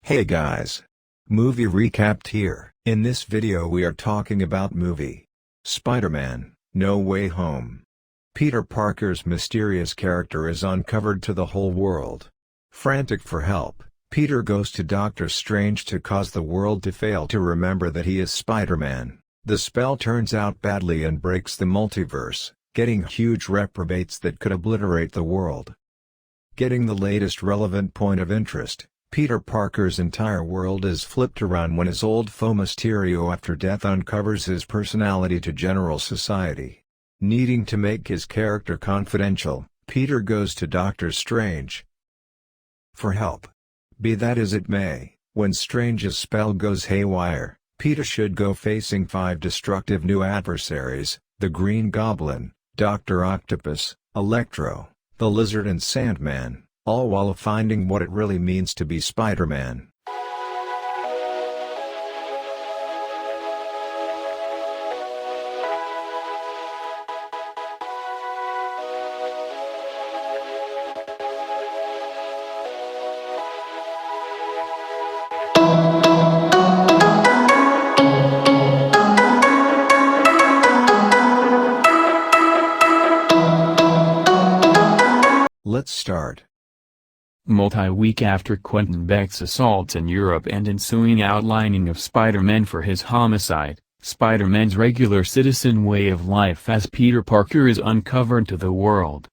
Hey guys! Movie recapped here. In this video we are talking about movie Spider-Man: No Way Home. Peter Parker's mysterious character is uncovered to the whole world. Frantic for help, Peter goes to Doctor Strange to cause the world to fail to remember that he is Spider-Man. The spell turns out badly and breaks the multiverse, getting huge reprobates that could obliterate the world. Getting the latest relevant point of interest, Peter Parker's entire world is flipped around when his old foe Mysterio after death uncovers his personality to general society. Needing to make his character confidential, Peter goes to Doctor Strange for help. Be that as it may, when Strange's spell goes haywire, Peter should go facing 5 destructive new adversaries: the Green Goblin, Dr. Octopus, Electro, the Lizard and Sandman, all while finding what it really means to be Spider-Man. Let's start. Multi-week after Quentin Beck's assaults in Europe and ensuing outlining of Spider-Man for his homicide, Spider-Man's regular citizen way of life as Peter Parker is uncovered to the world.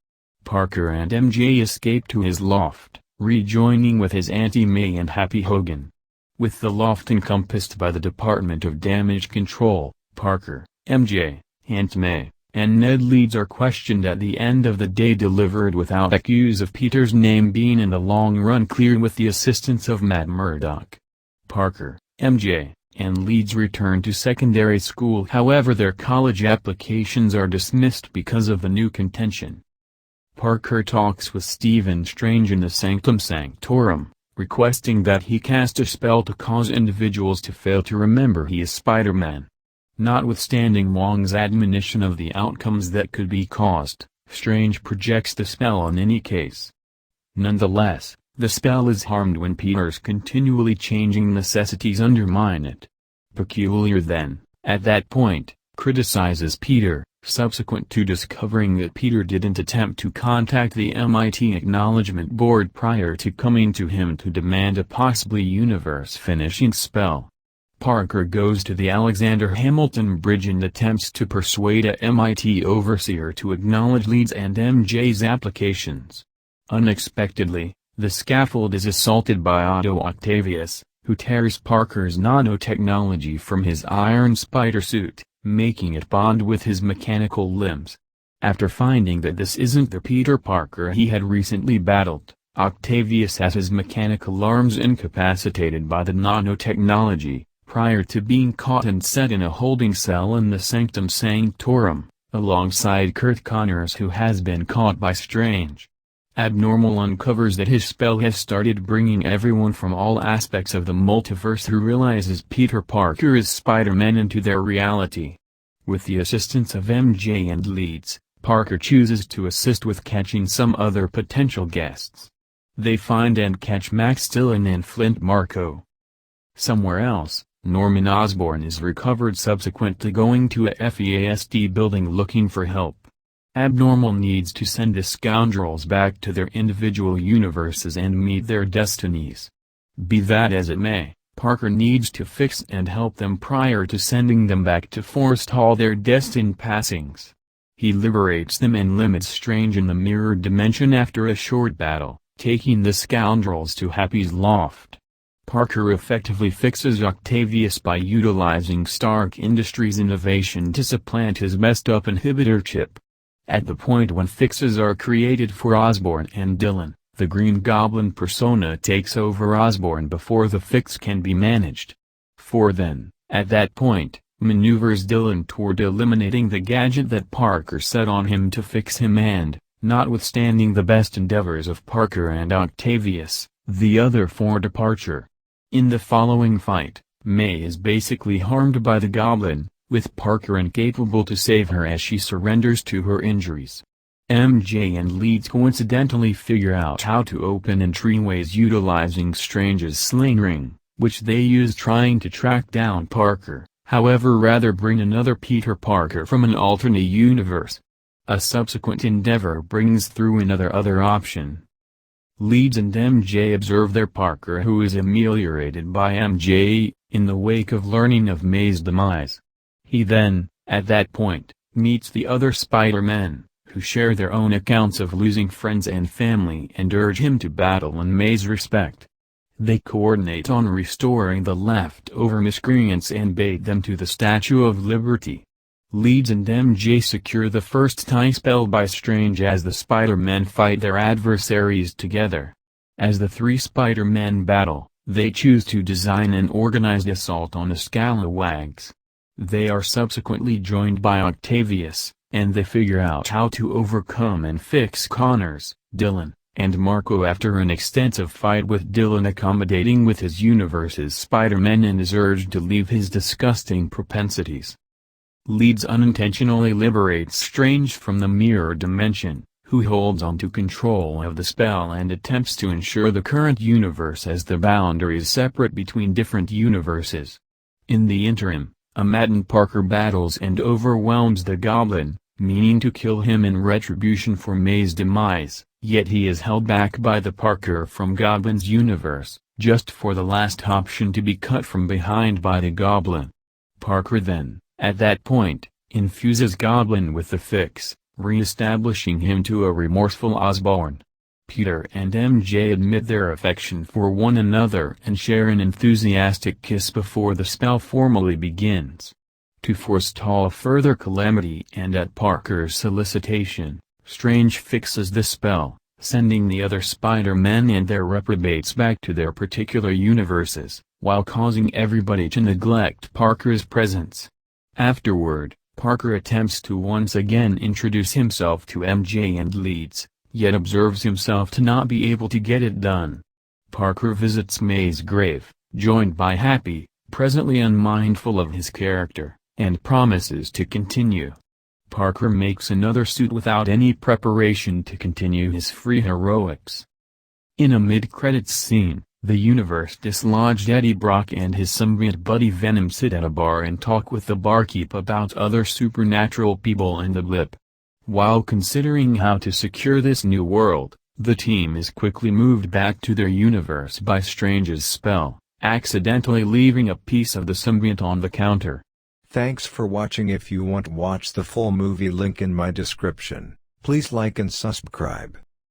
Parker and MJ escape to his loft, rejoining with his Auntie May and Happy Hogan. With the loft encompassed by the Department of Damage Control, Parker, MJ, Aunt May, and Ned Leeds are questioned at the end of the day, delivered without a cue of Peter's name being in the long run cleared with the assistance of Matt Murdock. Parker, MJ, and Leeds return to secondary school, however their college applications are dismissed because of the new contention. Parker talks with Stephen Strange in the Sanctum Sanctorum, requesting that he cast a spell to cause individuals to fail to remember he is Spider-Man. Notwithstanding Wong's admonition of the outcomes that could be caused, Strange projects the spell in any case. Nonetheless, the spell is harmed when Peter's continually changing necessities undermine it. Peculiar then, at that point, criticizes Peter, subsequent to discovering that Peter didn't attempt to contact the MIT Acknowledgement Board prior to coming to him to demand a possibly universe-finishing spell. Parker goes to the Alexander Hamilton Bridge and attempts to persuade a MIT overseer to acknowledge Leeds and MJ's applications. Unexpectedly, the scaffold is assaulted by Otto Octavius, who tears Parker's nanotechnology from his iron spider suit, making it bond with his mechanical limbs. After finding that this isn't the Peter Parker he had recently battled, Octavius has his mechanical arms incapacitated by the nanotechnology, prior to being caught and set in a holding cell in the Sanctum Sanctorum, alongside Kurt Connors, who has been caught by Strange. Abnormal uncovers that his spell has started bringing everyone from all aspects of the multiverse who realizes Peter Parker is Spider-Man into their reality. With the assistance of MJ and Leeds, Parker chooses to assist with catching some other potential guests. They find and catch Max Dillon and Flint Marko. Somewhere else, Norman Osborn is recovered subsequent to going to a FEASD building looking for help. Abnormal needs to send the scoundrels back to their individual universes and meet their destinies. Be that as it may, Parker needs to fix and help them prior to sending them back to forestall their destined passings. He liberates them and limits Strange in the mirror dimension after a short battle, taking the scoundrels to Happy's loft. Parker effectively fixes Octavius by utilizing Stark Industries' innovation to supplant his messed-up inhibitor chip. At the point when fixes are created for Osborn and Dillon, the Green Goblin persona takes over Osborn before the fix can be managed. For then, at that point, maneuvers Dillon toward eliminating the gadget that Parker set on him to fix him and, notwithstanding the best endeavors of Parker and Octavius, the other for departure. In the following fight, May is basically harmed by the Goblin, with Parker incapable to save her as she surrenders to her injuries. MJ and Leeds coincidentally figure out how to open entryways utilizing Strange's sling ring, which they use trying to track down Parker, however rather bring another Peter Parker from an alternate universe. A subsequent endeavor brings through another option. Leeds and MJ observe their Parker, who is ameliorated by MJ, in the wake of learning of May's demise. He then, at that point, meets the other Spider-Men, who share their own accounts of losing friends and family and urge him to battle in May's respect. They coordinate on restoring the leftover miscreants and bait them to the Statue of Liberty. Leeds and MJ secure the first time spell by Strange as the Spider-Men fight their adversaries together. As the three Spider-Men battle, they choose to design an organized assault on the Scalawags. They are subsequently joined by Octavius, and they figure out how to overcome and fix Connors, Dylan, and Marco after an extensive fight with Dylan accommodating with his universe's Spider-Man and is urged to leave his disgusting propensities. Leeds unintentionally liberates Strange from the mirror dimension, who holds on to control of the spell and attempts to ensure the current universe as the boundaries separate between different universes. In the interim, a maddened Parker battles and overwhelms the Goblin, meaning to kill him in retribution for May's demise, yet he is held back by the Parker from Goblin's universe, just for the last option to be cut from behind by the Goblin. Parker then, at that point, infuses Goblin with the fix, re-establishing him to a remorseful Osborn. Peter and MJ admit their affection for one another and share an enthusiastic kiss before the spell formally begins. To forestall further calamity and at Parker's solicitation, Strange fixes the spell, sending the other Spider-Men and their reprobates back to their particular universes, while causing everybody to neglect Parker's presence. Afterward, Parker attempts to once again introduce himself to MJ and Leeds, yet observes himself to not be able to get it done. Parker visits May's grave, joined by Happy, presently unmindful of his character, and promises to continue. Parker makes another suit without any preparation to continue his free heroics. In a mid-credits scene, the universe dislodged Eddie Brock and his symbiote buddy Venom sit at a bar and talk with the barkeep about other supernatural people in the blip. While considering how to secure this new world, the team is quickly moved back to their universe by Strange's spell, accidentally leaving a piece of the symbiote on the counter. Thanks for watching. If you want to watch the full movie, link in my description. Please like and subscribe.